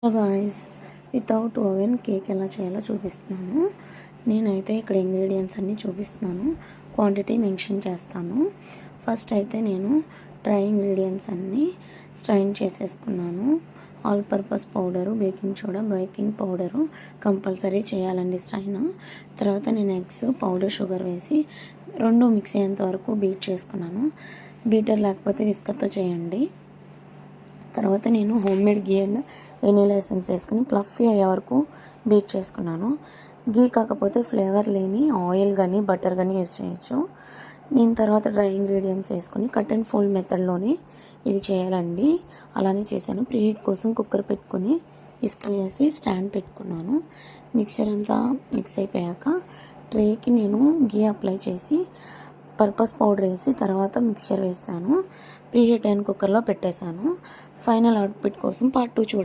Guys, without oven cake ఎలా చేయాలో చూపిస్తున్నాను. నేనైతే ఇక్కడ ఇంగ్రీడియంట్స్ అన్నీ చూపిస్తున్నాను, క్వాంటిటీ మెన్షన్ చేస్తాను. ఫస్ట్ అయితే నేను డ్రై ఇంగ్రీడియంట్స్ అన్నీ స్ట్రైన్ చేసేసుకున్నాను. All purpose powder, baking soda, baking powder compulsory చేయాలండి స్ట్రైన్. తర్వాత నేను ఎగ్స్, పౌడర్, షుగర్ వేసి రెండు మిక్స్ అయ్యేంత వరకు బీట్ చేసుకున్నాను. బీటర్ లేకపోతే విస్కర్తో చేయండి. తర్వాత నేను home made ghee and vanilla essence వేసుకుని ఫ్లఫీ అయ్యే వరకు బీట్ చేసుకున్నాను. గీ కాకపోతే ఫ్లేవర్ లేని ఆయిల్ కానీ బటర్ కానీ యూజ్ చేయొచ్చు. నేను తర్వాత డ్రై ఇంగ్రీడియంట్స్ వేసుకొని కట్ అండ్ ఫోల్డ్ మెథడ్లోనే ఇది చేయాలండి. అలానే చేశాను. ప్రీహీట్ కోసం కుక్కర్ పెట్టుకొని ఇసుక వేసి స్టాండ్ పెట్టుకున్నాను. మిక్చర్ అంతా మిక్స్ అయిపోయాక ట్రేకి నేను గీ అప్లై చేసి పర్పస్ పౌడర్ వేసి తర్వాత మిక్చర్ వేసాను. ప్రీహీట్ అయిన కుక్కర్లో పెట్టేశాను. ఫైనల్ అవుట్పుట్ కోసం పార్ట్ 2 చూడండి.